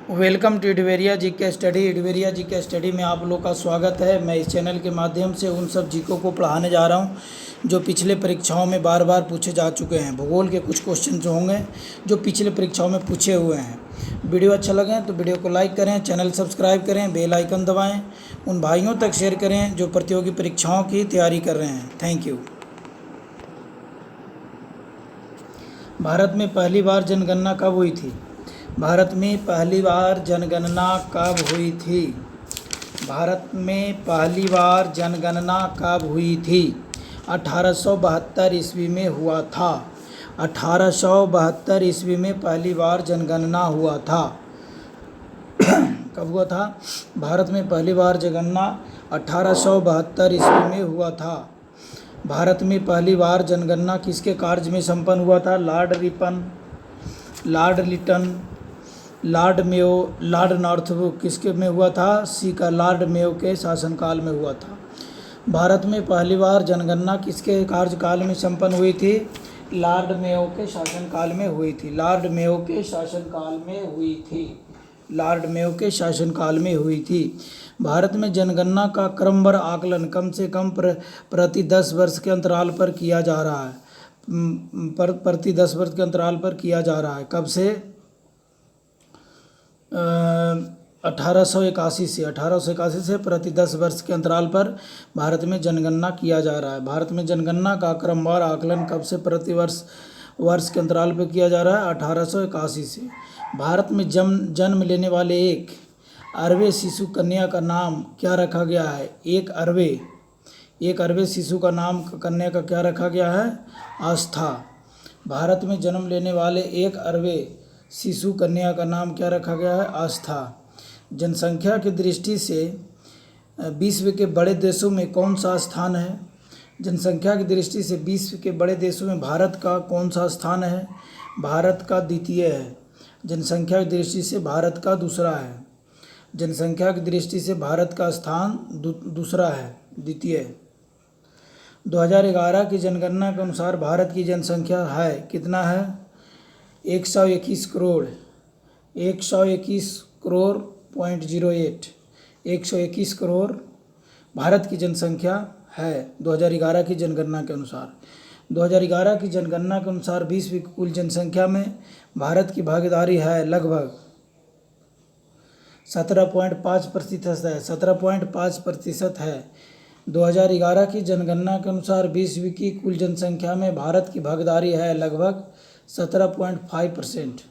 Welcome to इडवेरिया जी के study. इडवेरिया जी के study में आप लोग का स्वागत है। मैं इस चैनल के माध्यम से उन सब जीको को पढ़ाने जा रहा हूं जो पिछले परीक्षाओं में बार बार पूछे जा चुके हैं। भूगोल के कुछ क्वेश्चन जो होंगे जो पिछले परीक्षाओं में पूछे हुए हैं। वीडियो अच्छा लगे तो वीडियो को लाइक करें, चैनल सब्सक्राइब करें, बेल आइकन दबाएँ, उन भाइयों तक शेयर करें जो प्रतियोगी परीक्षाओं की तैयारी कर रहे हैं। Thank you. भारत में पहली बार जनगणना कब हुई थी? भारत में पहली बार जनगणना कब हुई थी? भारत में पहली बार जनगणना कब हुई थी? 1872 ईस्वी में हुआ था। 1872 ईस्वी में पहली बार जनगणना हुआ था। कब हुआ था? भारत में पहली बार जनगणना 1872 ईस्वी में हुआ था। भारत में पहली बार जनगणना किसके कार्य में संपन्न हुआ था? Lord Ripon, Lord Lytton, Lord Mayo, Lord Northbrook किसके में हुआ था? सी का लॉर्ड मेयो के शासनकाल में हुआ था। भारत में पहली बार जनगणना किसके कार्यकाल में संपन्न हुई थी? लॉर्ड मेयो के शासनकाल में हुई थी। लॉर्ड मेयो के शासनकाल में हुई थी। लॉर्ड मेयो के शासनकाल में हुई थी। भारत में जनगणना का क्रमवार आकलन कम से कम प्रति 10 वर्ष के अंतराल पर किया जा रहा है। प्रति 10 वर्ष के अंतराल पर किया जा रहा है। कब से? 1881 से प्रति 10 वर्ष के अंतराल पर भारत में जनगणना किया जा रहा है। भारत में जनगणना का क्रमवार आकलन कब से प्रति वर्ष के अंतराल पर किया जा रहा है? 1881 से। भारत में जन्म लेने वाले एक अरवे शिशु कन्या का नाम क्या रखा गया है? एक अरवे शिशु का नाम कन्या का क्या रखा गया है? आस्था। भारत में जन्म लेने वाले एक अरवे शिशु कन्या का नाम क्या रखा गया है? आस्था। जनसंख्या की दृष्टि से विश्व के बड़े देशों में कौन सा स्थान है? जनसंख्या की दृष्टि से विश्व के बड़े देशों में भारत का कौन सा स्थान है? भारत का द्वितीय है। जनसंख्या की दृष्टि से भारत का दूसरा है। जनसंख्या की दृष्टि से भारत का स्थान दूसरा है, द्वितीय है। 2011 की जनगणना के अनुसार भारत की जनसंख्या है कितना है? 121 करोड़ 121 करोड़ 121 करोड़ भारत की जनसंख्या है 2011 की जनगणना के अनुसार। 2011 की जनगणना के अनुसार विश्व की कुल जनसंख्या में भारत की भागीदारी है लगभग 17.5% है। 17.5% है। 2011 की जनगणना के अनुसार विश्व की कुल जनसंख्या में भारत की भागीदारी है लगभग 17.5%।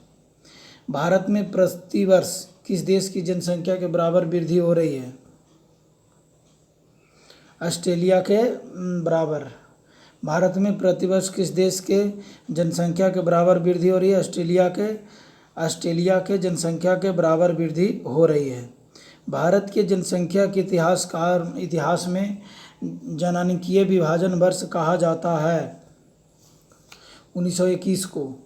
भारत में प्रतिवर्ष किस देश की जनसंख्या के बराबर वृद्धि हो रही है? ऑस्ट्रेलिया के बराबर। भारत में प्रतिवर्ष किस देश के जनसंख्या के बराबर वृद्धि हो रही है? ऑस्ट्रेलिया के जनसंख्या के बराबर वृद्धि हो रही है। भारत के जनसंख्या के इतिहास में जनांकीय विभाजन वर्ष कहा जाता है 1921 को।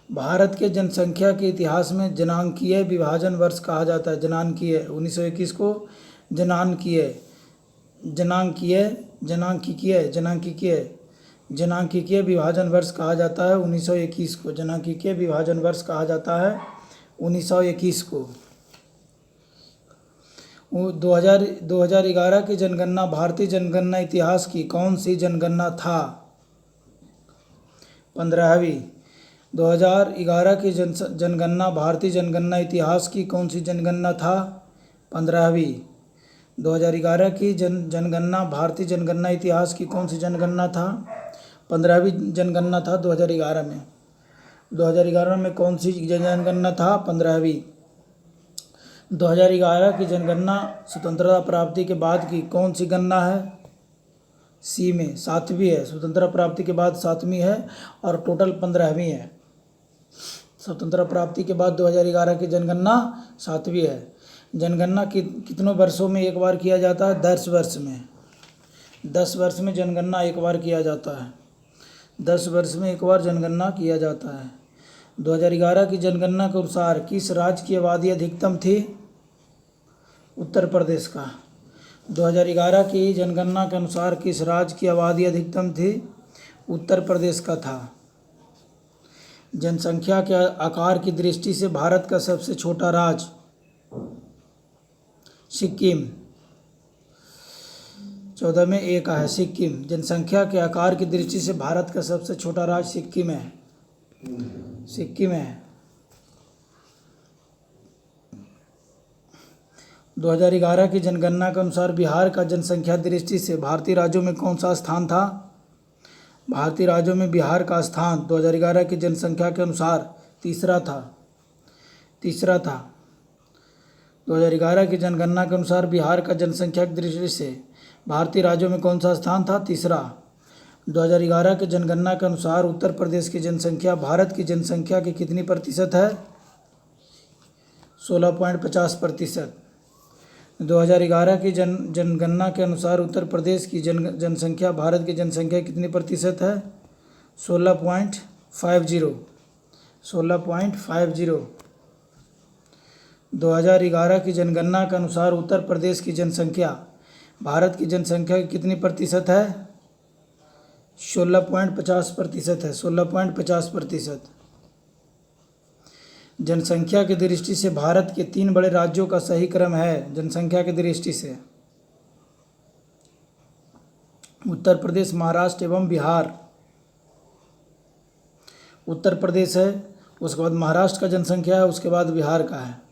भारत के जनसंख्या के इतिहास में जनांकीय विभाजन वर्ष कहा जाता है। जनांकीय 1921 को जनांकीय विभाजन वर्ष कहा जाता है 1921 को। जनांकीय विभाजन वर्ष कहा जाता है 1921 को। 2011 की जनगणना भारतीय जनगणना इतिहास की कौन सी जनगणना था? 15वीं। 2011 की जनगणना भारतीय जनगणना इतिहास की कौन सी जनगणना था? 15वीं। 2011 की जनगणना भारतीय जनगणना इतिहास की कौन सी जनगणना था? 15वीं जनगणना था 2011 में। 2011 में कौन सी जनगणना था? 15वीं। 2011 की जनगणना स्वतंत्रता प्राप्ति के बाद की कौन सी गणना है? सी में 7वीं है। स्वतंत्रता प्राप्ति के बाद 7वीं है और टोटल 15वीं है। स्वतंत्रता प्राप्ति के बाद 2011 की जनगणना 7वीं है। जनगणना कितनों वर्षों में एक बार किया जाता है? 10 वर्ष में। 10 वर्ष में जनगणना एक बार किया जाता है। 10 वर्ष में एक बार जनगणना किया जाता है। 2011 की जनगणना के अनुसार किस राज्य की आबादी अधिकतम थी? उत्तर प्रदेश का। 2011 की जनगणना के अनुसार किस राज्य की आबादी अधिकतम थी? उत्तर प्रदेश का था। जनसंख्या के आकार की दृष्टि से भारत का सबसे छोटा राज्य सिक्किम। 14 में एक है सिक्किम। जनसंख्या के आकार की दृष्टि से भारत का सबसे छोटा राज्य सिक्किम है। सिक्किम है। 2011 की जनगणना के अनुसार बिहार का जनसंख्या दृष्टि से भारतीय राज्यों में कौन सा स्थान था? भारतीय राज्यों में बिहार का स्थान 2011 की जनसंख्या के अनुसार तीसरा था। 2011 की जनगणना के अनुसार बिहार का जनसंख्या की दृष्टि से भारतीय राज्यों में कौन सा स्थान था? तीसरा। 2011 की जनगणना के अनुसार उत्तर प्रदेश की जनसंख्या भारत की जनसंख्या की कितनी प्रतिशत है? 16.50%। 2011 की जनगणना के अनुसार उत्तर प्रदेश की जनसंख्या भारत की जनसंख्या कितनी प्रतिशत है? 16.50। 2011 की जनगणना के अनुसार उत्तर प्रदेश की जनसंख्या भारत की जनसंख्या की कितनी प्रतिशत है? 16.50% है। 16.50%। जनसंख्या की दृष्टि से भारत के 3 बड़े राज्यों का सही क्रम है। जनसंख्या की दृष्टि से उत्तर प्रदेश, महाराष्ट्र एवं बिहार। उत्तर प्रदेश है, उसके बाद महाराष्ट्र का जनसंख्या है, उसके बाद बिहार का है।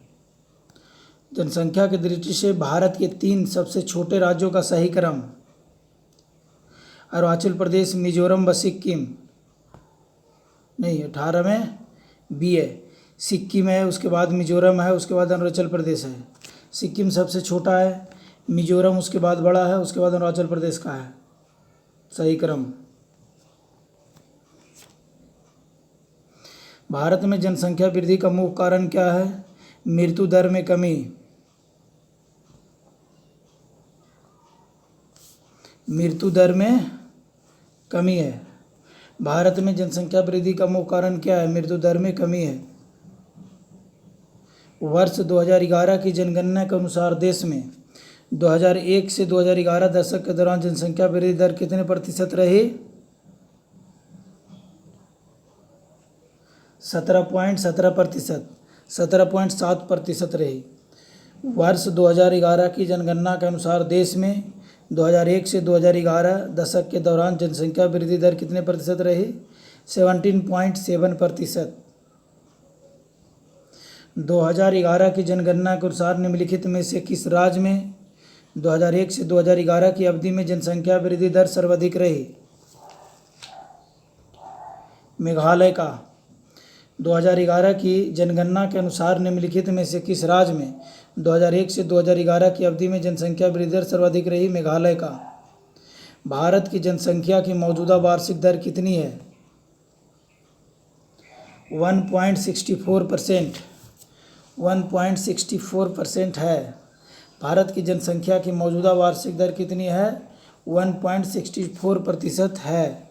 जनसंख्या की दृष्टि से भारत के 3 सबसे छोटे राज्यों का सही क्रम: अरुणाचल प्रदेश, मिजोरम व सिक्किम। नहीं, 18 में बी है। सिक्किम है, उसके बाद मिजोरम है, उसके बाद अरुणाचल प्रदेश है। सिक्किम सबसे छोटा है, मिजोरम उसके बाद बड़ा है, उसके बाद अरुणाचल प्रदेश का है सही क्रम। भारत में जनसंख्या वृद्धि का मुख्य कारण क्या है? मृत्यु दर में कमी। मृत्यु दर में कमी है। भारत में जनसंख्या वृद्धि का मुख्य कारण क्या है? मृत्यु दर में कमी है। वर्ष 2011 की जनगणना के अनुसार देश में 2001 से 2011 दशक के दौरान जनसंख्या वृद्धि दर कितने प्रतिशत रही? 17.17%। 17.7% रही। वर्ष 2011 की जनगणना के अनुसार देश में 2001 से 2011 दशक के दौरान जनसंख्या वृद्धि दर कितने प्रतिशत रही? 17.7%। 2011 की जनगणना के अनुसार निम्नलिखित में से किस राज्य में 2001 से 2011 की अवधि में जनसंख्या वृद्धि दर सर्वाधिक रही? मेघालय का। 2011 की जनगणना के अनुसार निम्नलिखित में से किस राज्य में 2001 से 2011 की अवधि में जनसंख्या वृद्धि दर सर्वाधिक रही? मेघालय का। भारत की जनसंख्या की मौजूदा वार्षिक दर कितनी है? 1.64%। 1.64% है। भारत की जनसंख्या की मौजूदा वार्षिक दर कितनी है? 1.64% है।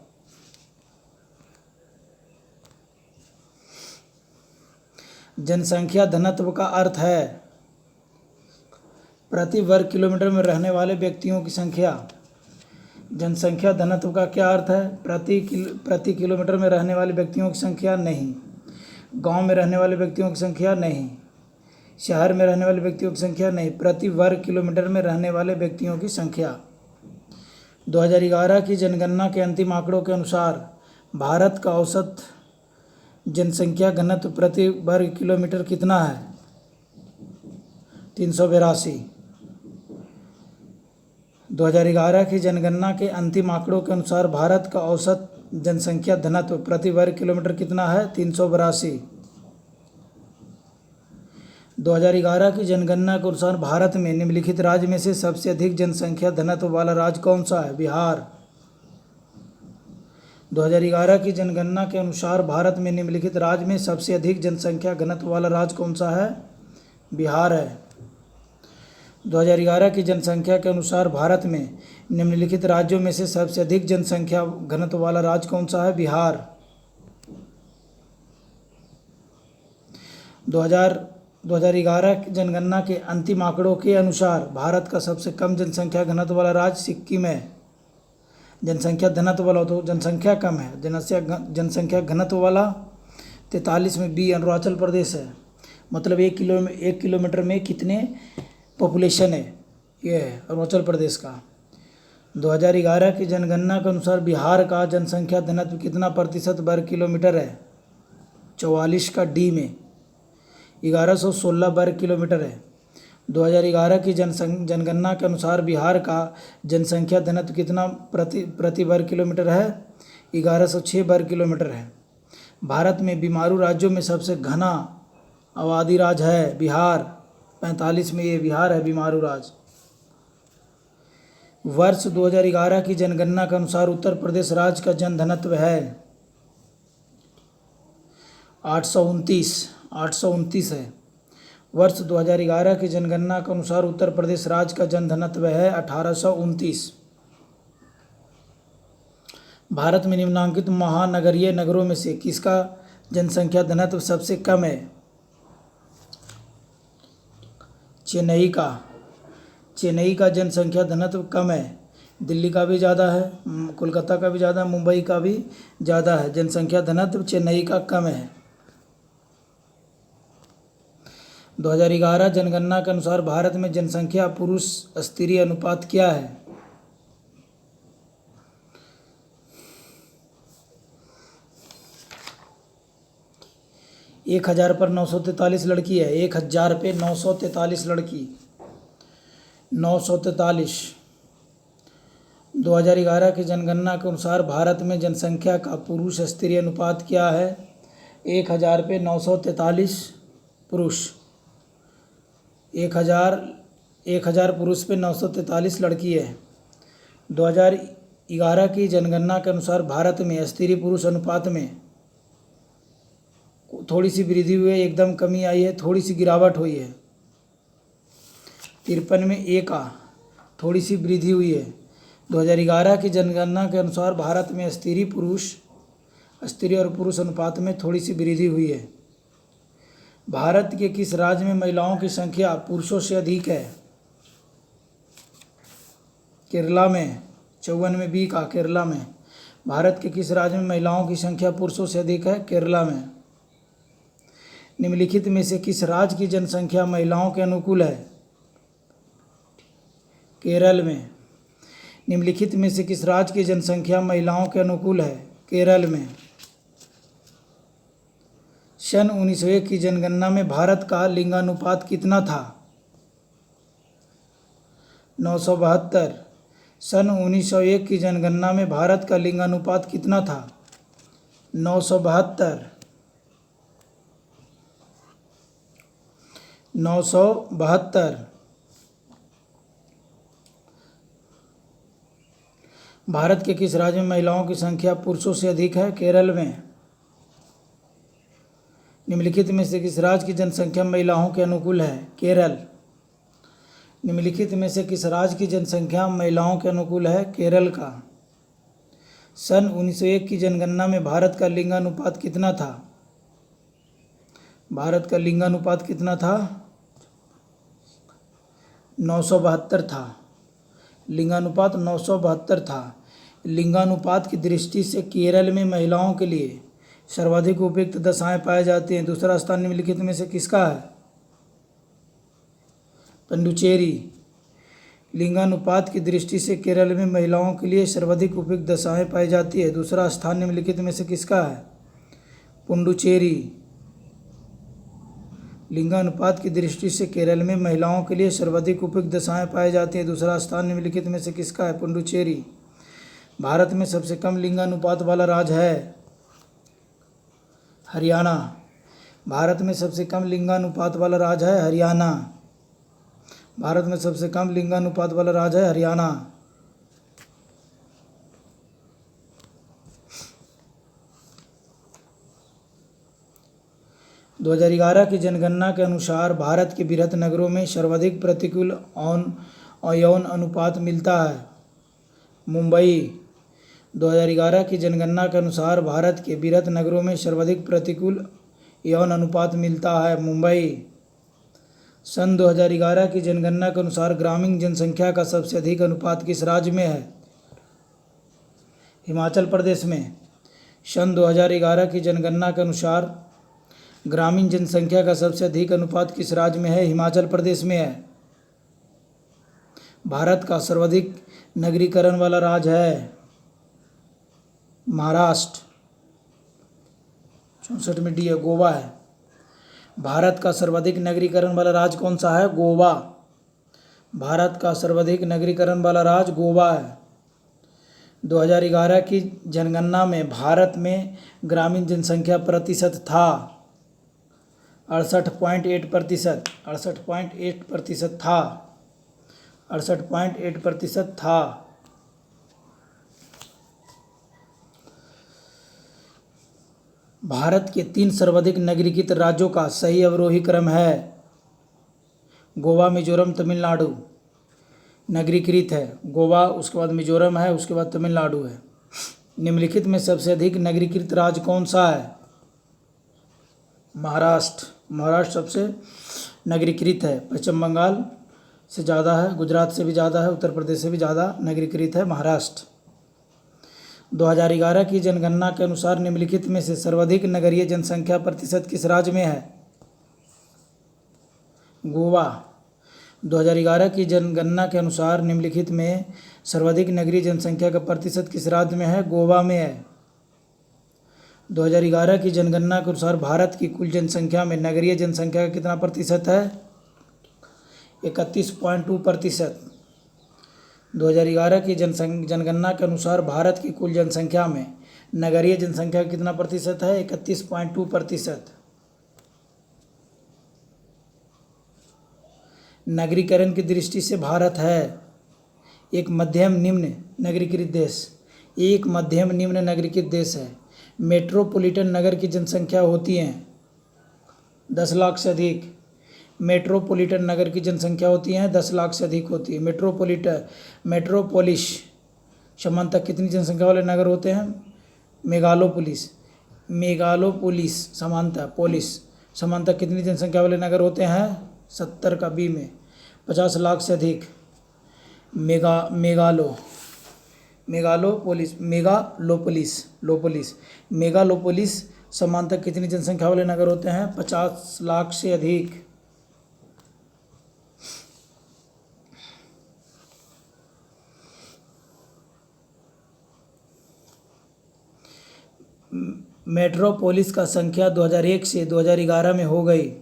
जनसंख्या घनत्व का अर्थ है प्रति वर्ग किलोमीटर में रहने वाले व्यक्तियों की संख्या। जनसंख्या घनत्व का क्या अर्थ है? प्रति किलोमीटर में रहने वाले व्यक्तियों की संख्या नहीं, गांव में रहने वाले व्यक्तियों की संख्या नहीं, शहर में रहने वाले व्यक्तियों की संख्या नहीं, प्रति वर्ग किलोमीटर में रहने वाले व्यक्तियों की संख्या। 2011 की जनगणना के अंतिम आंकड़ों के अनुसार भारत का औसत जनसंख्या घनत्व प्रति वर्ग किलोमीटर कितना है? 382। 2011 की जनगणना के अंतिम आंकड़ों के अनुसार भारत का औसत जनसंख्या घनत्व प्रति वर्ग किलोमीटर कितना है? 382। 2011 की जनगणना के अनुसार भारत में निम्नलिखित राज्य में से सबसे अधिक जनसंख्या घनत्व वाला राज्य कौन सा है? बिहार। 2011 की जनगणना के अनुसार भारत में निम्नलिखित राज्य में सबसे अधिक जनसंख्या घनत्व वाला राज्य कौन सा है? बिहार है। 2011 की जनसंख्या के अनुसार भारत में निम्नलिखित राज्यों में से सबसे अधिक जनसंख्या घनत्व वाला राज्य कौन सा है? बिहार। 2011 की जनगणना के अंतिम आंकड़ों के अनुसार भारत का सबसे कम जनसंख्या घनत्व वाला राज्य सिक्किम है। जनसंख्या घनत्व वाला तो जनसंख्या कम है, जनसंख्या घनत्व वाला 43 में बी अरुणाचल प्रदेश है। मतलब 1 किलोमीटर में कितने पॉपुलेशन है, ये है अरुणाचल प्रदेश का। 2011 की जनगणना के अनुसार बिहार का जनसंख्या घनत्व कितना प्रतिशत वर्ग किलोमीटर है? 44 का डी में 1116 वर्ग किलोमीटर है। 2011 की जनगणना के अनुसार बिहार का जनसंख्या घनत्व कितना प्रति वर्ग किलोमीटर है? 1106 वर्ग किलोमीटर है। भारत में बीमारू राज्यों में सबसे घना आबादी राज्य है बिहार, 45 में ये बिहार है बीमारू राज्य। वर्ष 2011 की जनगणना के अनुसार उत्तर प्रदेश राज्य का जनघनत्व है 829 है। वर्ष 2011 की जनगणना के अनुसार उत्तर प्रदेश राज्य का जनघनत्व है 1829। भारत में निम्नलिखित महानगरीय नगरों में से किसका जनसंख्या घनत्व सबसे कम है? चेन्नई का जनसंख्या घनत्व कम है। दिल्ली का भी ज़्यादा है, कोलकाता का भी ज़्यादा है, मुंबई का भी ज़्यादा है। जनसंख्या घनत्व चेन्नई का कम है। 2011 जनगणना के अनुसार भारत में जनसंख्या पुरुष स्त्री अनुपात क्या है? 1000 पर 943 लड़की है। 1000 पे 943 लड़की, 943। 2011 की जनगणना के अनुसार भारत में जनसंख्या का पुरुष स्त्री अनुपात क्या है? 1000 पे 943 पुरुष, 1000 पुरुष पे 943 लड़की है। 2011 की जनगणना के अनुसार भारत में स्त्री पुरुष अनुपात में थोड़ी सी वृद्धि हुई है, एकदम कमी आई है, थोड़ी सी गिरावट हुई है। 53 में ए का थोड़ी सी वृद्धि हुई है। 2011 की जनगणना के अनुसार भारत में स्त्री और पुरुष अनुपात में थोड़ी सी वृद्धि हुई है। भारत के किस राज्य में महिलाओं की संख्या पुरुषों से अधिक है? केरला में। 54 में बी का केरला में। भारत के किस राज्य में महिलाओं की संख्या पुरुषों से अधिक है? केरला में। निम्नलिखित में से किस राज्य की जनसंख्या महिलाओं के अनुकूल है? केरल में। निम्नलिखित में से किस राज्य की जनसंख्या महिलाओं के अनुकूल है? केरल में। सन 1901 की जनगणना में भारत का लिंगानुपात कितना था? 972। सन 1901 की जनगणना में भारत का लिंगानुपात कितना था? 972। 972। भारत के किस राज्य में महिलाओं की संख्या पुरुषों से अधिक है? केरल में। निम्नलिखित में से किस राज्य की जनसंख्या महिलाओं के अनुकूल है? केरल। निम्नलिखित में से किस राज्य की जनसंख्या महिलाओं के अनुकूल है? केरल का। सन 1901 की जनगणना में भारत का लिंगानुपात कितना था? भारत का लिंगानुपात कितना था? 972 था। लिंगानुपात 972 था। लिंगानुपात की दृष्टि से केरल में महिलाओं के लिए सर्वाधिक उपयुक्त दशाएं पाई जाती हैं। दूसरा स्थान निम्नलिखित में से किसका है? पुडुचेरी। लिंगानुपात की दृष्टि से केरल में महिलाओं के लिए सर्वाधिक उपयुक्त दशाएं पाई जाती है। दूसरा स्थान निम्नलिखित में से किसका है? पुडुचेरी। लिंगानुपात की दृष्टि से केरल में महिलाओं के लिए सर्वाधिक उपयुक्त दशाएं पाई जाती हैं। दूसरा स्थान निम्नलिखित में से किसका है? पुडुचेरी। भारत में सबसे कम लिंगानुपात वाला राज्य है हरियाणा। भारत में सबसे कम लिंगानुपात वाला राज्य है हरियाणा। भारत में सबसे कम लिंगानुपात वाला राज्य है हरियाणा। दो 2011 की जनगणना के अनुसार भारत के बृहत् नगरों में सर्वाधिक प्रतिकूल यौन अनुपात मिलता है मुंबई। 2011 की जनगणना के अनुसार भारत के बृहत् नगरों में सर्वाधिक प्रतिकूल यौन अनुपात मिलता है मुंबई। सन 2011 की जनगणना के अनुसार ग्रामीण जनसंख्या का सबसे अधिक अनुपात किस राज्य में है? हिमाचल प्रदेश में। सन 2011 की जनगणना के अनुसार ग्रामीण जनसंख्या का सबसे अधिक अनुपात किस राज्य में है? हिमाचल प्रदेश में है। भारत का सर्वाधिक नगरीकरण वाला राज्य है महाराष्ट्र। 64 में डी है, गोवा है। भारत का सर्वाधिक नगरीकरण वाला राज्य कौन सा है? गोवा। भारत का सर्वाधिक नगरीकरण वाला राज्य गोवा है। 2011 की जनगणना में भारत में ग्रामीण जनसंख्या प्रतिशत था 68.8%। 68.8% था। 68.8% था। भारत के 3 सर्वाधिक नगरीकृत राज्यों का सही अवरोही क्रम है। गोवा, मिजोरम, तमिलनाडु। नगरीकृत है गोवा, उसके बाद मिजोरम है, उसके बाद तमिलनाडु है। निम्नलिखित में सबसे अधिक नगरीकृत राज्य कौन सा है? महाराष्ट्र। महाराष्ट्र सबसे नगरीकृत है। पश्चिम बंगाल से ज़्यादा है, गुजरात से भी ज़्यादा है, उत्तर प्रदेश से भी ज़्यादा नगरीकृत है महाराष्ट्र। 2011 की जनगणना के अनुसार निम्नलिखित में से सर्वाधिक नगरीय जनसंख्या प्रतिशत किस राज्य में है? गोवा। 2011 की जनगणना के अनुसार निम्नलिखित में सर्वाधिक नगरीय जनसंख्या का प्रतिशत किस राज्य में है? गोवा में है। 2011 की जनगणना के अनुसार भारत की कुल जनसंख्या में नगरीय जनसंख्या का कितना प्रतिशत है? 31.2%। 2011 की जनगणना के अनुसार भारत की कुल जनसंख्या में नगरीय जनसंख्या का कितना प्रतिशत है? 31.2%। नगरीकरण की दृष्टि से भारत है एक मध्यम निम्न नगरीकृत देश। एक मध्यम निम्न नगरीकृत देश है। मेट्रोपॉलिटन नगर की जनसंख्या होती है 10 लाख से अधिक। मेट्रोपॉलिटन नगर की जनसंख्या होती है 10 लाख से अधिक होती है। मेट्रोपोलिस समानतः कितनी जनसंख्या वाले नगर होते हैं? मेगालोपोलिस समानतः कितनी जनसंख्या वाले नगर होते हैं? 70 का बी में 50 लाख से अधिक। मेगालोपोलिस समानतः कितनी जनसंख्या वाले नगर होते हैं? 50 लाख से अधिक। मेट्रोपोलिस का संख्या 2001 से 2011 में हो गई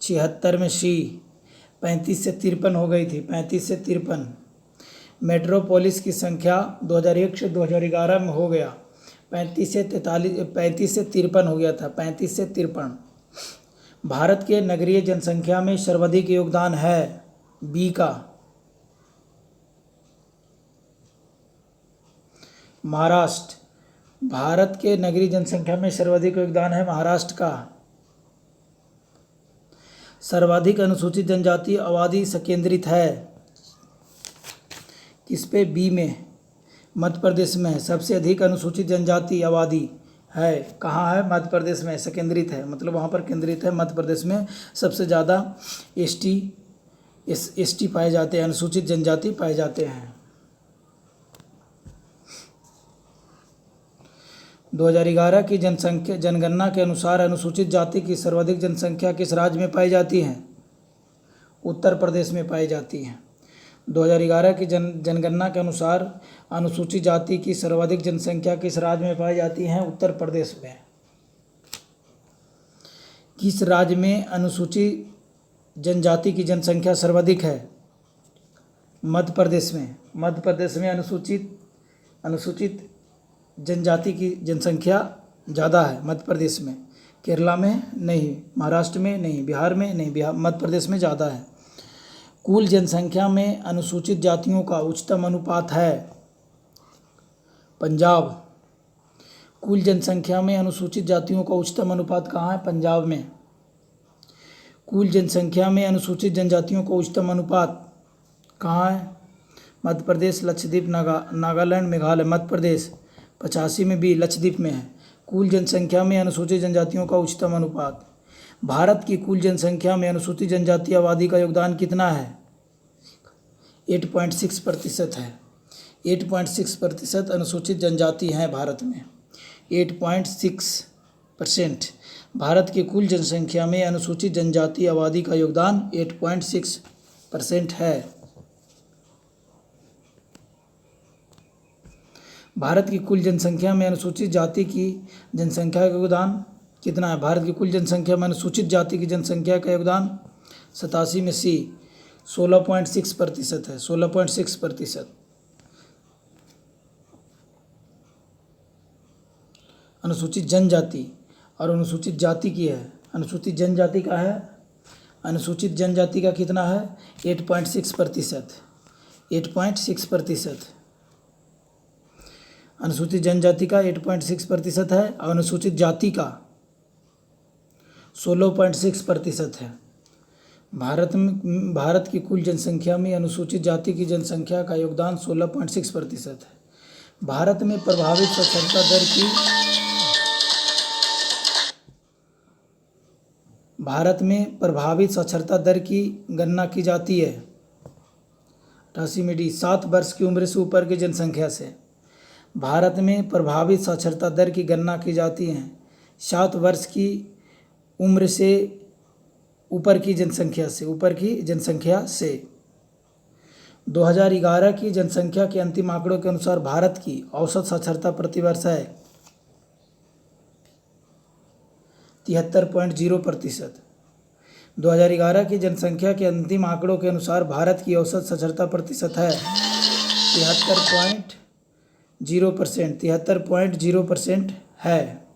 76 में सी। 35 से 53 हो गई थी। 35 से 53। मेट्रोपोलिस की संख्या 2001 से 2011 में हो गया 35 से 53 हो गया था। 35 से 53। भारत के नगरीय जनसंख्या में सर्वाधिक योगदान है बी का महाराष्ट्र। भारत के नगरीय जनसंख्या में सर्वाधिक योगदान है महाराष्ट्र का। सर्वाधिक अनुसूचित जनजाति आबादी संकेंद्रित है किस पे? बी में, मध्य प्रदेश में है। सबसे अधिक अनुसूचित जनजाति आबादी है कहाँ है? मध्य प्रदेश में संकेंद्रित है, मतलब वहाँ पर केंद्रित है। मध्य प्रदेश में सबसे ज़्यादा एसटी पाए जाते हैं, अनुसूचित जनजाति पाए जाते हैं। 2011 की जनगणना के अनुसार अनुसूचित जाति की सर्वाधिक जनसंख्या किस राज्य में पाई जाती है? उत्तर प्रदेश में पाई जाती है। 2011 की जनगणना के अनुसार अनुसूचित जाति की सर्वाधिक जनसंख्या किस राज्य में पाई जाती है? उत्तर प्रदेश में। किस राज्य में अनुसूचित जनजाति की जनसंख्या सर्वाधिक है? मध्य प्रदेश में। मध्य प्रदेश में अनुसूचित जनजाति की जनसंख्या ज़्यादा है मध्य प्रदेश में। केरला में नहीं, महाराष्ट्र में नहीं, बिहार में नहीं, मध्य प्रदेश में ज़्यादा है। कुल जनसंख्या में अनुसूचित जातियों का उच्चतम अनुपात है पंजाब। कुल जनसंख्या में अनुसूचित जातियों का उच्चतम अनुपात कहाँ है? पंजाब में। कुल जनसंख्या में अनुसूचित जनजातियों का उच्चतम अनुपात कहाँ है? मध्य प्रदेश, लक्षद्वीप, नागालैंड, मेघालय। मध्य प्रदेश 85 में भी लक्षद्वीप में है। कुल जनसंख्या में अनुसूचित जनजातियों का उच्चतम अनुपात। भारत की कुल जनसंख्या में अनुसूचित जनजाति आबादी का योगदान कितना है? 8.6% है। 8.6% अनुसूचित जनजाति हैं भारत में। 8.6% भारत की कुल जनसंख्या में अनुसूचित जनजाति आबादी का योगदान 8.6% है। भारत की कुल जनसंख्या में अनुसूचित जाति की जनसंख्या का योगदान कितना है? भारत की कुल जनसंख्या में अनुसूचित जाति की जनसंख्या का योगदान 87 में सी 16.6% है। 16.6%। अनुसूचित जनजाति और अनुसूचित जाति की है। अनुसूचित जनजाति का है, अनुसूचित जनजाति का कितना है? 8.6%। 8.6%। अनुसूचित जनजाति का 8.6% है और अनुसूचित जाति का 16.6% है। भारत की कुल जनसंख्या में अनुसूचित जाति की जनसंख्या का योगदान 16.6% है। भारत में प्रभावित साक्षरता दर की गणना की जाती है 88 में डी 7 वर्ष की उम्र से ऊपर की जनसंख्या से। भारत में प्रभावित साक्षरता दर की गणना की जाती है 7 वर्ष की उम्र से ऊपर की जनसंख्या से। 2011 की जनसंख्या के अंतिम आंकड़ों के अनुसार भारत की औसत साक्षरता प्रतिवर्ष है 73.0%। 2011 की जनसंख्या के अंतिम आंकड़ों के अनुसार भारत की औसत साक्षरता प्रतिशत है 73.0% है।